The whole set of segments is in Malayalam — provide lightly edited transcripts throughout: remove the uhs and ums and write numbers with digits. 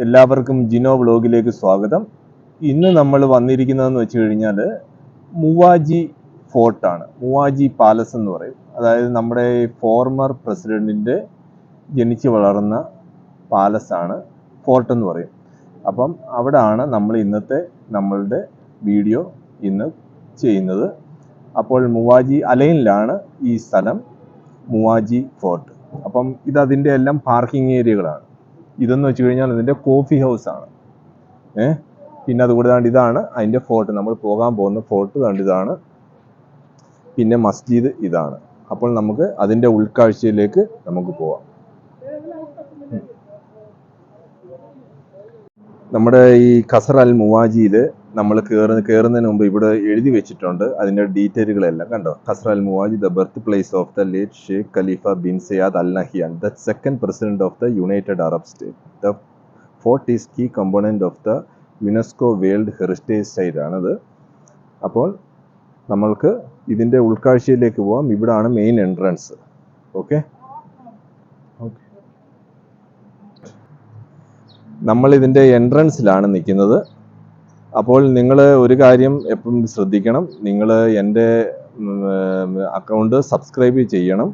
എല്ലാവർക്കും ജിനോ വ്ലോഗിലേക്ക് സ്വാഗതം. ഇന്ന് നമ്മൾ വന്നിരിക്കുന്നതെന്ന് വെച്ച് കഴിഞ്ഞാൽ മുവാജി ഫോർട്ടാണ്. മുവാജി പാലസ് എന്ന് പറയും. അതായത് നമ്മുടെ ഫോർമർ പ്രസിഡന്റിൻ്റെ ജനിച്ചു വളർന്ന പാലസാണ്, ഫോർട്ട് എന്ന് പറയും. അപ്പം അവിടാണ് നമ്മൾ ഇന്നത്തെ നമ്മളുടെ വീഡിയോ ഇന്ന് ചെയ്യുന്നത്. അപ്പോൾ മുവാജി അലൈനിലാണ് ഈ സ്ഥലം, മുവാജി ഫോർട്ട്. അപ്പം ഇതതിൻ്റെ എല്ലാം പാർക്കിംഗ് ഏരിയകളാണ്. ഇതെന്ന് വെച്ച് കഴിഞ്ഞാൽ ഇതിൻ്റെ കോഫി ഹൗസ് ആണ്. പിന്നെ അതുകൂടാണ്ട് ഇതാണ് അതിൻ്റെ ഫോർട്ട്, നമ്മൾ പോകാൻ പോകുന്ന ഫോർട്ട് കണ്ടിതാണ്. പിന്നെ മസ്ജിദ് ഇതാണ്. അപ്പോൾ നമുക്ക് അതിൻ്റെ ഉൾക്കാഴ്ചയിലേക്ക് നമുക്ക് പോവാം. നമ്മുടെ ഈ ഖസർ അൽ മുവാജിയിൽ നമ്മൾ കയറുന്നതിന് മുമ്പ് ഇവിടെ എഴുതി വെച്ചിട്ടുണ്ട് അതിൻ്റെ ഡീറ്റെയിലുകളെല്ലാം. കണ്ടോ? Qasr Al Muwaiji, the birth place of the late Sheikh Khalifa bin Zayed Al Nahyan, the second president of the United Arab State. The fort is key component of the UNESCO World Heritage site ആണത്. അപ്പോൾ നമ്മൾക്ക് ഇതിൻ്റെ ഉൾക്കാഴ്ചയിലേക്ക് പോവാം. ഇവിടാണ് മെയിൻ എൻട്രൻസ്. ഓക്കെ, നമ്മൾ ഇതിൻ്റെ എൻട്രൻസിലാണ് നിൽക്കുന്നത്. അപ്പോൾ നിങ്ങൾ ഒരു കാര്യം എപ്പോഴും ശ്രദ്ധിക്കണം, നിങ്ങൾ എൻ്റെ അക്കൗണ്ട് സബ്സ്ക്രൈബ് ചെയ്യണം.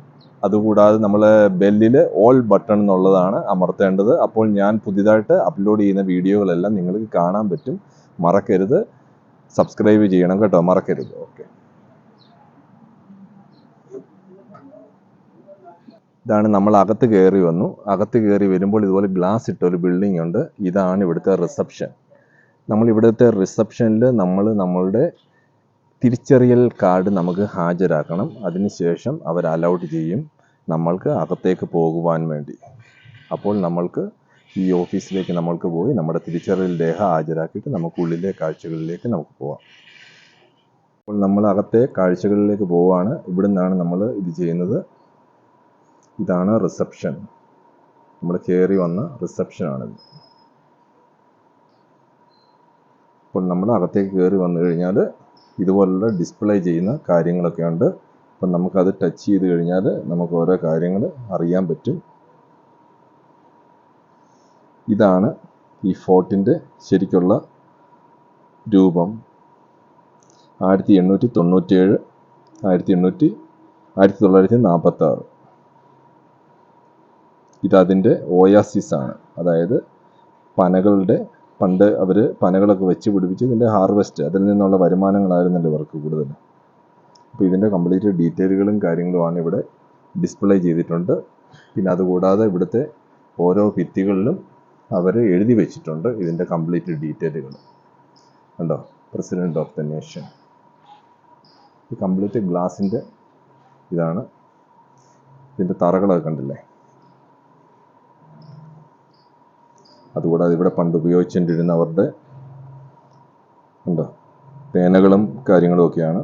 അതുകൂടാതെ നമ്മൾ ബെല്ലിൽ ഓൾ ബട്ടൺ എന്നുള്ളതാണ് അമർത്തേണ്ടത്. അപ്പോൾ ഞാൻ പുതിയതായിട്ട് അപ്ലോഡ് ചെയ്യുന്ന വീഡിയോകളെല്ലാം നിങ്ങൾക്ക് കാണാൻ പറ്റും. മറക്കരുത്, സബ്സ്ക്രൈബ് ചെയ്യണം കേട്ടോ, മറക്കരുത്. ഓക്കെ, ഇതാണ് നമ്മൾ അകത്ത് കയറി വന്നു. അകത്ത് കയറി വരുമ്പോൾ ഇതുപോലെ ഗ്ലാസ് ഇട്ട ഒരു ബിൽഡിംഗ് ഉണ്ട്. ഇതാണ് ഇവിടുത്തെ റിസപ്ഷൻ. നമ്മൾ ഇവിടുത്തെ റിസപ്ഷനിൽ നമ്മളുടെ തിരിച്ചറിയൽ കാർഡ് നമുക്ക് ഹാജരാക്കണം. അതിനുശേഷം അവർ അലൗഡ് ചെയ്യും നമ്മൾക്ക് അകത്തേക്ക് പോകുവാൻ വേണ്ടി. അപ്പോൾ നമ്മൾക്ക് ഈ ഓഫീസിലേക്ക് നമ്മൾക്ക് പോയി നമ്മുടെ തിരിച്ചറിയൽ രേഖ ഹാജരാക്കിയിട്ട് നമുക്ക് ഉള്ളിലെ കാഴ്ചകളിലേക്ക് നമുക്ക് പോവാം. അപ്പോൾ നമ്മൾ അകത്തെ കാഴ്ചകളിലേക്ക് പോവുകയാണ്. ഇവിടെ നിന്നാണ് നമ്മൾ ഇത് ചെയ്യുന്നത്. ഇതാണ് റിസപ്ഷൻ. നമ്മൾ കയറി വന്ന റിസപ്ഷനാണിത്. അപ്പോൾ നമ്മൾ അകത്തേക്ക് കയറി വന്നു കഴിഞ്ഞാൽ ഇതുപോലുള്ള ഡിസ്പ്ലേ ചെയ്യുന്ന കാര്യങ്ങളൊക്കെ ഉണ്ട്. അപ്പം നമുക്കത് ടച്ച് ചെയ്ത് കഴിഞ്ഞാൽ നമുക്ക് ഓരോ കാര്യങ്ങൾ അറിയാൻ പറ്റും. ഇതാണ് ഈ ഫോർട്ടിൻ്റെ ശരിക്കുള്ള രൂപം. 1897, 1946. ഇതതിൻ്റെ ഓയാസിസ് ആണ്. അതായത് പനകളുടെ, പണ്ട് അവർ പനകളൊക്കെ വെച്ച് പിടിപ്പിച്ച് ഇതിൻ്റെ ഹാർവെസ്റ്റ്, അതിൽ നിന്നുള്ള വരുമാനങ്ങളായിരുന്നല്ലോ ഇവർക്ക് കൂടുതൽ. അപ്പോൾ ഇതിൻ്റെ കംപ്ലീറ്റ് ഡീറ്റെയിലുകളും കാര്യങ്ങളുമാണ് ഇവിടെ ഡിസ്പ്ലേ ചെയ്തിട്ടുണ്ട്. പിന്നെ അതുകൂടാതെ ഇവിടുത്തെ ഓരോ ഭിത്തികളിലും അവർ എഴുതി വെച്ചിട്ടുണ്ട് ഇതിൻ്റെ കംപ്ലീറ്റ് ഡീറ്റെയിലുകൾ. കണ്ടോ? President of the nation. ഇത് കംപ്ലീറ്റ് ഗ്ലാസിൻ്റെ ഇതാണ്. ഇതിൻ്റെ തറകളൊക്കെ കണ്ടില്ലേ? അതുകൂടാതെ ഇവിടെ പണ്ട് ഉപയോഗിച്ചുകൊണ്ടിരുന്ന അവരുടെ ഉണ്ടോ പേനകളും കാര്യങ്ങളും ഒക്കെയാണ്.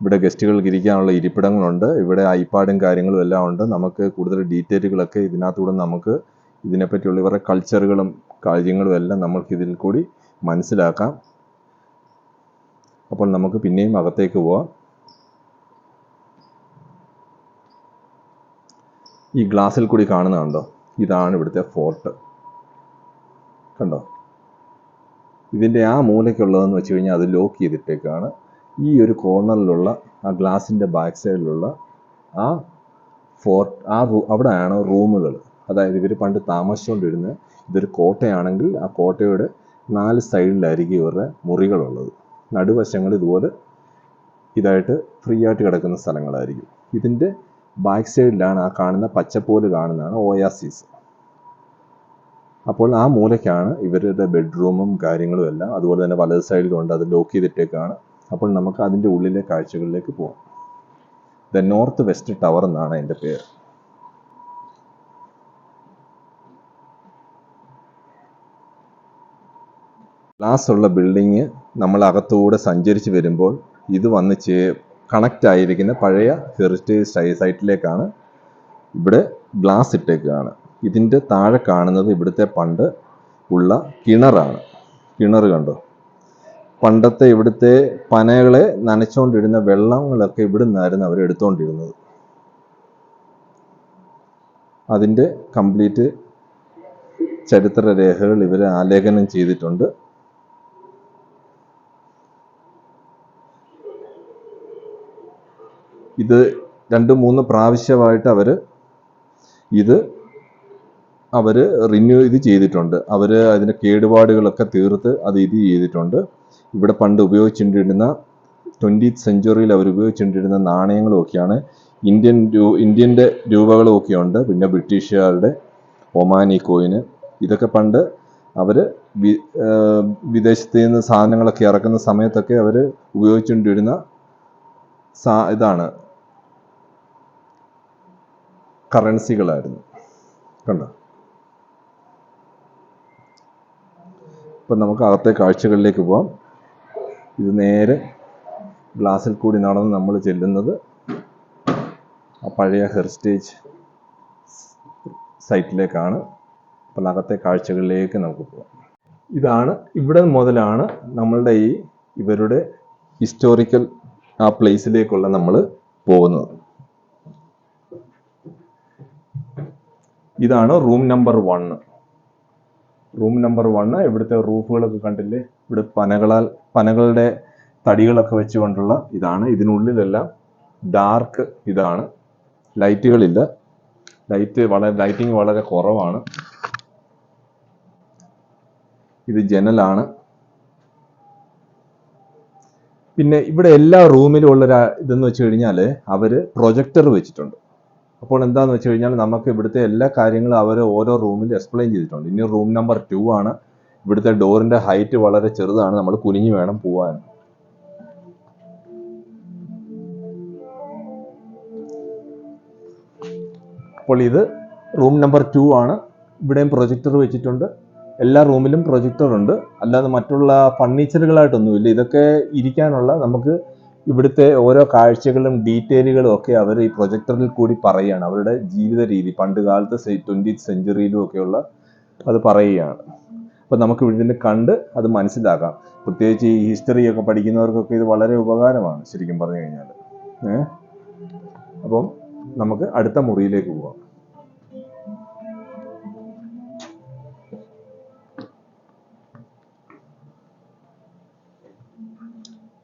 ഇവിടെ ഗസ്റ്റുകൾക്ക് ഇരിക്കാനുള്ള ഇരിപ്പിടങ്ങളുണ്ട്. ഇവിടെ ഐപാഡും കാര്യങ്ങളും എല്ലാം ഉണ്ട്. നമുക്ക് കൂടുതൽ ഡീറ്റെയിലുകളൊക്കെ ഇതിനകത്തൂടെ നമുക്ക് ഇതിനെപ്പറ്റിയുള്ള ഇവരുടെ കൾച്ചറുകളും കാര്യങ്ങളും എല്ലാം നമുക്ക് ഇതിൽ കൂടി മനസ്സിലാക്കാം. അപ്പോൾ നമുക്ക് പിന്നെയും അകത്തേക്ക് പോവാം. ഈ ഗ്ലാസ്സിൽ കൂടി കാണുന്നതുണ്ടോ? ഇതാണ് ഇവിടുത്തെ ഫോർട്ട്. കണ്ടോ? ഇതിൻ്റെ ആ മൂലയ്ക്കുള്ളതെന്ന് വെച്ച് കഴിഞ്ഞാൽ അത് ലോക്ക് ചെയ്തിട്ടേക്കാണ്. ഈ ഒരു കോർണറിലുള്ള ആ ഗ്ലാസിൻ്റെ ബാക്ക് സൈഡിലുള്ള ആ ഫോർട്ട്, അവിടെയാണ് റൂമുകൾ. അതായത് ഇവർ പണ്ട് താമസിച്ചുകൊണ്ടിരുന്നത്. ഇതൊരു കോട്ടയാണെങ്കിൽ ആ കോട്ടയുടെ 4 സൈഡിലായിരിക്കും ഇവരുടെ മുറികളുള്ളത്. നടുവശങ്ങൾ ഇതുപോലെ ഇതായിട്ട് ഫ്രീ ആയിട്ട് കിടക്കുന്ന സ്ഥലങ്ങളായിരിക്കും. ഇതിൻ്റെ ബാക്ക് സൈഡിലാണ് ആ കാണുന്ന പച്ചപ്പോല് കാണുന്നതാണ് ഓയാസിസ്. അപ്പോൾ ആ മൂലയ്ക്കാണ് ഇവരുടെ ബെഡ്റൂമും കാര്യങ്ങളും എല്ലാം. അതുപോലെ തന്നെ വലത് സൈഡിലുണ്ട്, അത് ലോക്ക് ചെയ്തിട്ടേക്കാണ്. അപ്പോൾ നമുക്ക് അതിൻ്റെ ഉള്ളിലെ കാഴ്ചകളിലേക്ക് പോകാം. ദ നോർത്ത് വെസ്റ്റ് ടവർ എന്നാണ് അതിൻ്റെ പേര്. ഗ്ലാസ് ഉള്ള ബിൽഡിങ് നമ്മൾ അകത്തൂടെ സഞ്ചരിച്ച് വരുമ്പോൾ ഇത് വന്ന് കണക്റ്റ് ആയിരിക്കുന്ന പഴയ ഹെറിറ്റേജ് സൈറ്റിലേക്കാണ്. ഇവിടെ ഗ്ലാസ് ഇട്ടേക്കാണ്. ഇതിൻ്റെ താഴെ കാണുന്നത് ഇവിടുത്തെ പണ്ട് ഉള്ള കിണറാണ്. കിണർ കണ്ടോ? പണ്ടത്തെ ഇവിടുത്തെ പനകളെ നനച്ചുകൊണ്ടിരുന്ന വെള്ളങ്ങളൊക്കെ ഇവിടെ നിന്നായിരുന്നു അവർ എടുത്തുകൊണ്ടിരുന്നത്. അതിൻ്റെ കംപ്ലീറ്റ് ചരിത്ര രേഖകൾ ഇവർ ആലേഖനം ചെയ്തിട്ടുണ്ട്. ഇത് 2-3 പ്രാവശ്യമായിട്ട് അവർ റിന്യൂ ചെയ്തിട്ടുണ്ട്. അവർ അതിൻ്റെ കേടുപാടുകളൊക്കെ തീർത്ത് ഇത് ചെയ്തിട്ടുണ്ട്. ഇവിടെ പണ്ട് ഉപയോഗിച്ചുകൊണ്ടിരുന്ന 20th സെഞ്ച്വറിയിൽ അവർ ഉപയോഗിച്ചുകൊണ്ടിരുന്ന നാണയങ്ങളും ഒക്കെയാണ്. ഇന്ത്യൻ്റെ രൂപകളും ഒക്കെ ഉണ്ട്. പിന്നെ ബ്രിട്ടീഷുകാരുടെ ഒമാനി കോയിന്, ഇതൊക്കെ പണ്ട് അവർ വിദേശത്ത് നിന്ന് സാധനങ്ങളൊക്കെ ഇറക്കുന്ന സമയത്തൊക്കെ അവർ ഉപയോഗിച്ചുകൊണ്ടിരുന്ന ഇതാണ്, കറൻസികളായിരുന്നു. കണ്ടോ? ഇപ്പം നമുക്ക് അകത്തെ കാഴ്ചകളിലേക്ക് പോവാം. ഇത് നേരെ ഗ്ലാസ്സിൽ കൂടി നടന്ന് നമ്മൾ ചെല്ലുന്നത് ആ പഴയ ഹെറിറ്റേജ് സൈറ്റിലേക്കാണ്. അപ്പോൾ അകത്തെ കാഴ്ചകളിലേക്ക് നമുക്ക് പോവാം. ഇവിടെ മുതലാണ് നമ്മളുടെ ഇവരുടെ ഹിസ്റ്റോറിക്കൽ ആ പ്ലേസിലേക്കുള്ള നമ്മൾ പോകുന്നത്. ഇതാണ് റൂം നമ്പർ 1. റൂം നമ്പർ 1 ഇവിടുത്തെ റൂഫുകളൊക്കെ കണ്ടില്ലേ? ഇവിടെ പനകളുടെ തടികളൊക്കെ വെച്ചുകൊണ്ടുള്ള ഇതാണ്. ഇതിനുള്ളിലെല്ലാം ഡാർക്ക് ഇതാണ്, ലൈറ്റുകളില്ല. ലൈറ്റിംഗ് വളരെ കുറവാണ്. ഇത് ജനലാണ്. പിന്നെ ഇവിടെ എല്ലാ റൂമിലും ഉള്ള ഇതെന്ന് വെച്ച് കഴിഞ്ഞാൽ അവർ പ്രൊജക്ടർ വെച്ചിട്ടുണ്ട്. അപ്പോൾ എന്താന്ന് വെച്ച് കഴിഞ്ഞാൽ നമുക്ക് ഇവിടുത്തെ എല്ലാ കാര്യങ്ങളും അവർ ഓരോ റൂമിൽ എക്സ്പ്ലെയിൻ ചെയ്തിട്ടുണ്ട്. ഇനി റൂം നമ്പർ 2 ആണ്. ഇവിടുത്തെ ഡോറിന്റെ ഹൈറ്റ് വളരെ ചെറുതാണ്, നമ്മൾ കുനിഞ്ഞു വേണം പോവാൻ. അപ്പോൾ ഇത് റൂം നമ്പർ 2 ആണ്. ഇവിടെയും പ്രൊജക്ടർ വെച്ചിട്ടുണ്ട്. എല്ലാ റൂമിലും പ്രൊജക്ടർ ഉണ്ട്. അല്ലാതെ മറ്റുള്ള ഫർണിച്ചറുകളായിട്ടൊന്നുമില്ല. ഇതൊക്കെ ഇരിക്കാനുള്ള, നമുക്ക് ഇവിടുത്തെ ഓരോ കാഴ്ചകളും ഡീറ്റെയിലുകളും ഒക്കെ അവർ ഈ പ്രൊജക്ടറിൽ കൂടി പറയുകയാണ്. അവരുടെ ജീവിത രീതി പണ്ട് കാലത്ത് 20th സെഞ്ച്വറിയിലും ഒക്കെയുള്ള അത് പറയുകയാണ്. അപ്പം നമുക്ക് ഇവിടെ നിന്ന് കണ്ട് അത് മനസ്സിലാക്കാം. പ്രത്യേകിച്ച് ഈ ഹിസ്റ്ററി ഒക്കെ പഠിക്കുന്നവർക്കൊക്കെ ഇത് വളരെ ഉപകാരമാണ് ശരിക്കും പറഞ്ഞു കഴിഞ്ഞാൽ. അപ്പം നമുക്ക് അടുത്ത മുറിയിലേക്ക് പോവാം.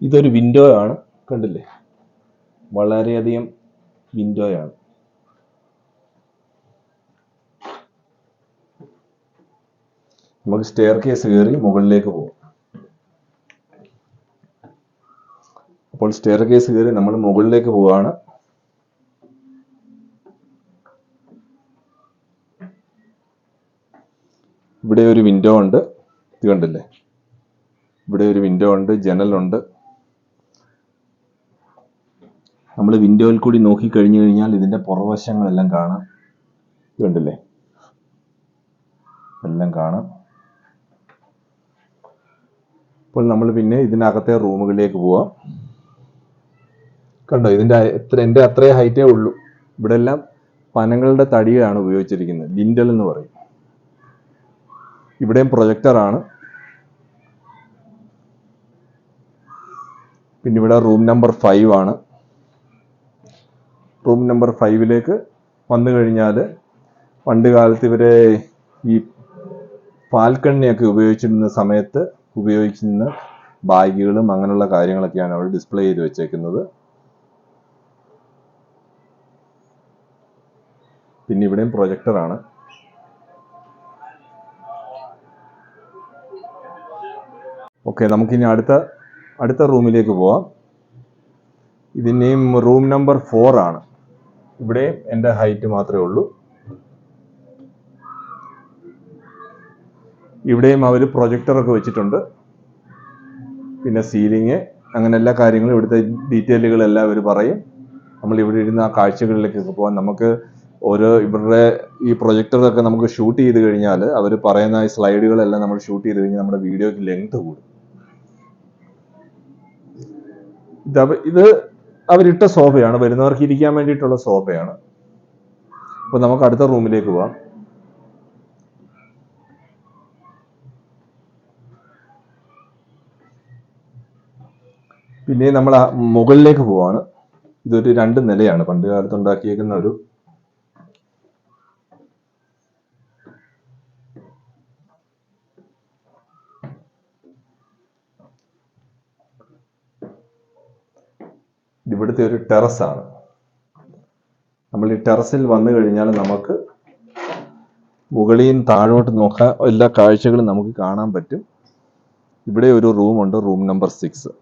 ഇതൊരു വിൻഡോ ആണ്, കണ്ടില്ലേ? വളരെയധികം വിൻഡോയാണ്. നമുക്ക് സ്റ്റെയർ കേസ് കയറി മുകളിലേക്ക് പോകും. അപ്പോൾ സ്റ്റെയർ കേസ് കയറി നമ്മൾ മുകളിലേക്ക് പോവാണ്. ഇവിടെ ഒരു വിൻഡോ ഉണ്ട്, ഇത് കണ്ടില്ലേ? ഇവിടെ ഒരു വിൻഡോ ഉണ്ട്, ജനലുണ്ട്. നമ്മൾ വിൻഡോയിൽ കൂടി നോക്കിക്കഴിഞ്ഞു കഴിഞ്ഞാൽ ഇതിൻ്റെ പുറവശങ്ങളെല്ലാം കാണാം. കണ്ടില്ലേ? എല്ലാം കാണാം. അപ്പോൾ നമ്മൾ പിന്നെ ഇതിനകത്തെ റൂമുകളിലേക്ക് പോവാം. കണ്ടോ? എൻ്റെ അത്രേ ഹൈറ്റേ ഉള്ളൂ. ഇവിടെ എല്ലാം പനകളുടെ തടിയാണ് ഉപയോഗിച്ചിരിക്കുന്നത്, ലിൻഡൽ എന്ന് പറയും. ഇവിടെയും പ്രൊജക്ടറാണ്. പിന്നെ ഇവിടെ റൂം നമ്പർ 5 ആണ്. റൂം നമ്പർ 5ലേക്ക് വന്നു കഴിഞ്ഞാൽ പണ്ട് കാലത്ത് ഇവരെ ഈ പാൽക്കണ്ണിയൊക്കെ ഉപയോഗിച്ചിരുന്ന സമയത്ത് ഉപയോഗിച്ചിരുന്ന ബാഗുകളും അങ്ങനെയുള്ള കാര്യങ്ങളൊക്കെയാണ് അവർ ഡിസ്പ്ലേ ചെയ്ത് വെച്ചേക്കുന്നത്. പിന്നെ ഇവിടെയും പ്രൊജക്ടറാണ്. ഓക്കെ, നമുക്കിനി അടുത്ത റൂമിലേക്ക് പോവാം. ഇതിനെയും റൂം നമ്പർ 4 ആണ്. ഇവിടെയും എൻ്റെ ഹൈറ്റ് മാത്രമേ ഉള്ളൂ. ഇവിടെയും അവർ പ്രൊജക്ടറൊക്കെ വെച്ചിട്ടുണ്ട്. പിന്നെ സീലിങ്, അങ്ങനെ എല്ലാ കാര്യങ്ങളും ഇവിടുത്തെ ഡീറ്റെയിലുകളെല്ലാം അവർ പറയും. നമ്മൾ ഇവിടെ ഇരുന്ന് ആ കാഴ്ചകളിലേക്കൊക്കെ പോകാൻ നമുക്ക് ഇവരുടെ ഈ പ്രൊജക്ടറൊക്കെ നമുക്ക് ഷൂട്ട് ചെയ്ത് കഴിഞ്ഞാൽ അവർ പറയുന്ന ഈ സ്ലൈഡുകളെല്ലാം നമ്മൾ ഷൂട്ട് ചെയ്ത് കഴിഞ്ഞാൽ നമ്മുടെ വീഡിയോയ്ക്ക് ലെങ്ത് കൂടും. ഇത് അവരിട്ട സോഫയാണ്, വരുന്നവർക്ക് ഇരിക്കാൻ വേണ്ടിയിട്ടുള്ള സോഫയാണ്. അപ്പോൾ നമുക്ക് അടുത്ത റൂമിലേക്ക് പോവാം. പിന്നെ നമ്മൾ മുകളിലേക്ക് പോവാണ്. ഇതൊരു 2 നിലയാണ്, പണ്ട് കാലത്ത് ഉണ്ടാക്കിയേക്കുന്ന ഒരു ഇവിടുത്തെ ഒരു ടെറസാണ്. നമ്മൾ ഈ ടെറസിൽ വന്നു കഴിഞ്ഞാൽ നമുക്ക് മുകളിൽ നിന്ന് താഴോട്ട് നോക്കാൻ എല്ലാ കാഴ്ചകളും നമുക്ക് കാണാൻ പറ്റും. ഇവിടെ ഒരു റൂമുണ്ട്, റൂം നമ്പർ 6.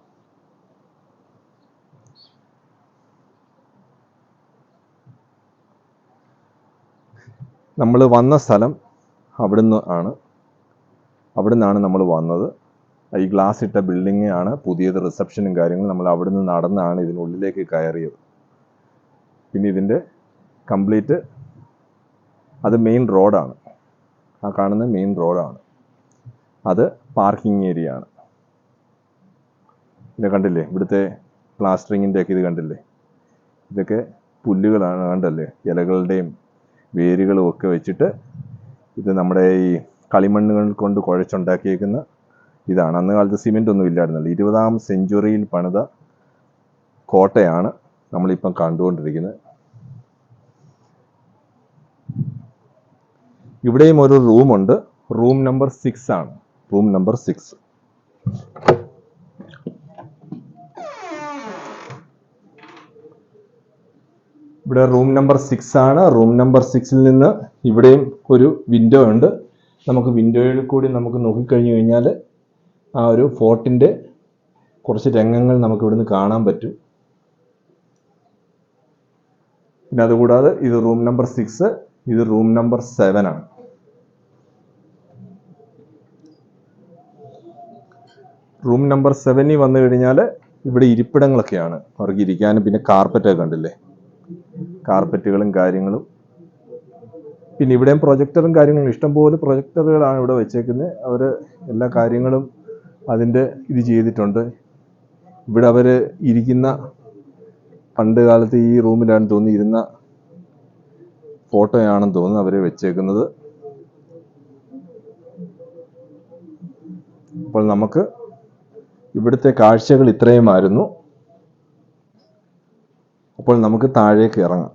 നമ്മൾ വന്ന സ്ഥലം അവിടുന്നാണ് നമ്മൾ വന്നത്. ഈ ഗ്ലാസ് ഇട്ട ബിൽഡിംഗ് ആണ് പുതിയത്, റിസപ്ഷനും കാര്യങ്ങളും. നമ്മൾ അവിടുന്ന് നടന്നാണ് ഇതിനുള്ളിലേക്ക് കയറിയത്. പിന്നെ ഇതിൻ്റെ കംപ്ലീറ്റ് അത് മെയിൻ റോഡാണ്, ആ കാണുന്ന മെയിൻ റോഡാണ്. അത് പാർക്കിംഗ് ഏരിയ ആണ്. ഇത് കണ്ടില്ലേ, ഇവിടുത്തെ പ്ലാസ്റ്ററിങ്ങിൻ്റെ ഒക്കെ ഇത് കണ്ടില്ലേ, ഇതൊക്കെ പുല്ലുകളാണ്, കണ്ടല്ലേ, ഇലകളുടെയും വേരുകളും ഒക്കെ വെച്ചിട്ട് ഇത് നമ്മുടെ ഈ കളിമണ്ണുകൾ കൊണ്ട് കുഴച്ചുണ്ടാക്കിയേക്കുന്ന ഇതാണ്. അന്ന് കാലത്ത് സിമെൻ്റ് ഒന്നും ഇല്ലായിരുന്നല്ലോ. 20ാം സെഞ്ചുറിയിൽ പണിത കോട്ടയാണ് നമ്മളിപ്പം കണ്ടുകൊണ്ടിരിക്കുന്നത്. ഇവിടെയും ഒരു റൂമുണ്ട്, റൂം നമ്പർ 6 ആണ്. Room number 6. ഇവിടെ റൂം നമ്പർ 6 ആണ്. റൂം നമ്പർ 6ൽ നിന്ന് ഇവിടെയും ഒരു വിൻഡോ ഉണ്ട്. നമുക്ക് വിൻഡോയിൽ കൂടി നമുക്ക് നോക്കിക്കഴിഞ്ഞു കഴിഞ്ഞാൽ ആ ഒരു ഫോർട്ടിൻ്റെ കുറച്ച് രംഗങ്ങൾ നമുക്ക് ഇവിടുന്ന് കാണാൻ പറ്റും. പിന്നെ അതുകൂടാതെ ഇത് റൂം നമ്പർ 6, ഇത് റൂം നമ്പർ 7 ആണ്. റൂം നമ്പർ 7ൽ വന്നു കഴിഞ്ഞാൽ ഇവിടെ ഇരിപ്പിടങ്ങളൊക്കെയാണ് അവർക്ക് ഇരിക്കാനും. പിന്നെ കാർപ്പറ്റൊക്കെ കണ്ടില്ലേ, കാർപ്പറ്റുകളും കാര്യങ്ങളും. പിന്നെ ഇവിടെയും പ്രൊജക്ടറും കാര്യങ്ങളും, ഇഷ്ടംപോലെ പ്രൊജക്ടറുകളാണ് ഇവിടെ വെച്ചേക്കുന്നത്. അവർ എല്ലാ കാര്യങ്ങളും അതിൻ്റെ ഇത് ചെയ്തിട്ടുണ്ട്. ഇവിടെ അവർ ഇരിക്കുന്ന പണ്ട് കാലത്ത് ഈ റൂമിലാണ് തോന്നി ഇരുന്ന ഫോട്ടോയാണെന്ന് തോന്നുന്നു അവർ വെച്ചേക്കുന്നത്. അപ്പോൾ നമുക്ക് ഇവിടുത്തെ കാഴ്ചകൾ ഇത്രയുമായിരുന്നു. അപ്പോൾ നമുക്ക് താഴേക്ക് ഇറങ്ങാം.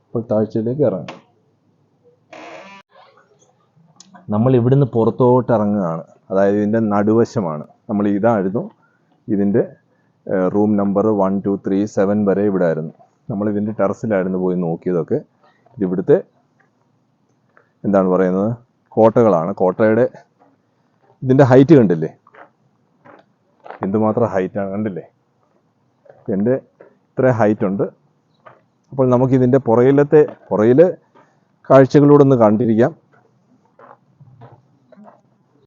അപ്പോൾ താഴ്ചയിലേക്ക് ഇറങ്ങാം. നമ്മൾ ഇവിടുന്ന് പുറത്തോട്ട് ഇറങ്ങുകയാണ്. അതായത് ഇതിൻ്റെ നടുവശമാണ്. നമ്മൾ ഇതായിരുന്നു ഇതിൻ്റെ റൂം നമ്പർ 1, 2, 3, 7 വരെ ഇവിടെ ആയിരുന്നു. നമ്മൾ ഇതിൻ്റെ ടെറസിലായിരുന്നു പോയി നോക്കിയതൊക്കെ. ഇതിവിടുത്തെ എന്താണ് പറയുന്നത്, കോട്ടകളാണ്. കോട്ടയുടെ ഇതിൻ്റെ ഹൈറ്റ് കണ്ടില്ലേ, എന്തുമാത്രം ഹൈറ്റാണ്, കണ്ടില്ലേ, എൻ്റെ ഇത്ര ഹൈറ്റ് ഉണ്ട്. അപ്പോൾ നമുക്കിതിൻ്റെ പുറയിലെ കാഴ്ചകളൂടെ ഒന്ന് കണ്ടിരിക്കാം.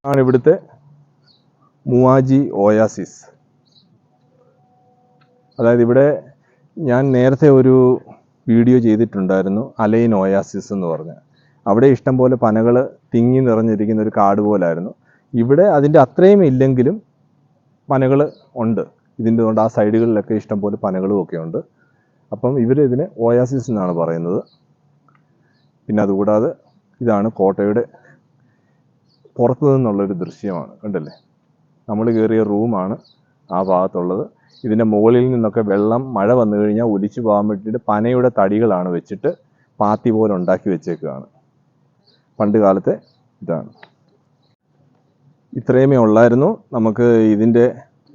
ആണ് ഇവിടുത്തെ മുവാജി ഓയാസിസ്. അതായത് ഇവിടെ ഞാൻ നേരത്തെ ഒരു വീഡിയോ ചെയ്തിട്ടുണ്ടായിരുന്നു, അലൈൻ ഓയാസിസ് എന്ന് പറഞ്ഞ്. അവിടെ ഇഷ്ടംപോലെ പനകൾ തിങ്ങി നിറഞ്ഞിരിക്കുന്ന ഒരു കാട് പോലായിരുന്നു. ഇവിടെ അതിൻ്റെ അത്രയും ഇല്ലെങ്കിലും പനകൾ ഉണ്ട്. ഇതിൻ്റെ കൊണ്ട് ആ സൈഡുകളിലൊക്കെ ഇഷ്ടംപോലെ പനകളും ഒക്കെ ഉണ്ട്. അപ്പം ഇതിനെ ഓയാസിസ് എന്നാണ് പറയുന്നത്. പിന്നെ അതുകൂടാതെ ഇതാണ് കോട്ടയുടെ പുറത്തു നിന്നുള്ളൊരു ദൃശ്യമാണ്, കണ്ടല്ലേ. നമ്മൾ കയറിയ റൂമാണ് ആ ഭാഗത്തുള്ളത്. ഇതിൻ്റെ മുകളിൽ നിന്നൊക്കെ വെള്ളം മഴ വന്നു കഴിഞ്ഞാൽ ഒലിച്ചു പോകാൻ വേണ്ടിയിട്ട് പനയുടെ തടികളാണ് വെച്ചിട്ട് പാത്തി പോലെ ഉണ്ടാക്കി വെച്ചേക്കുകയാണ്. പണ്ട് കാലത്തെ ഇതാണ്. ഇത്രയുമേ ഉള്ളായിരുന്നു. നമുക്ക് ഇതിൻ്റെ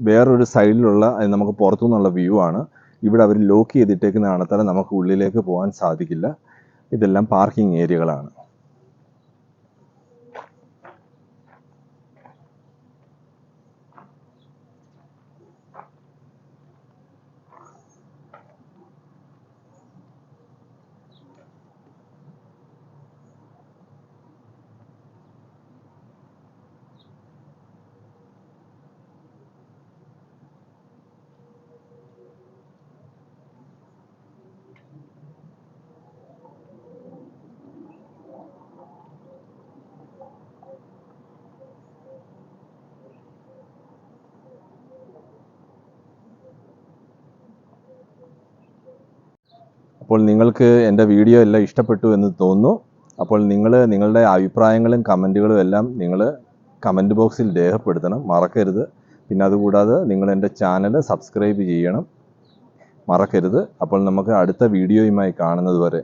വേറൊരു സൈഡിലുള്ള നമുക്ക് പുറത്തു നിന്നുള്ള വ്യൂ ആണ്. ഇവിടെ അവർ ലോക്ക് ചെയ്തിട്ടേക്കുന്ന കാണത്താൽ നമുക്ക് ഉള്ളിലേക്ക് പോകാൻ സാധിക്കില്ല. ഇതെല്ലാം പാർക്കിംഗ് ഏരിയകളാണ്. അപ്പോൾ നിങ്ങൾക്ക് എൻ്റെ വീഡിയോ എല്ലാം ഇഷ്ടപ്പെട്ടു എന്ന് തോന്നുന്നു. അപ്പോൾ നിങ്ങൾ നിങ്ങളുടെ അഭിപ്രായങ്ങളും കമൻറ്റുകളും എല്ലാം നിങ്ങൾ കമൻറ്റ് ബോക്സിൽ രേഖപ്പെടുത്തണം, മറക്കരുത്. പിന്നെ അതുകൂടാതെ നിങ്ങൾ എൻ്റെ ചാനൽ സബ്സ്ക്രൈബ് ചെയ്യണം, മറക്കരുത്. അപ്പോൾ നമുക്ക് അടുത്ത വീഡിയോയുമായി കാണുന്നത് വരെ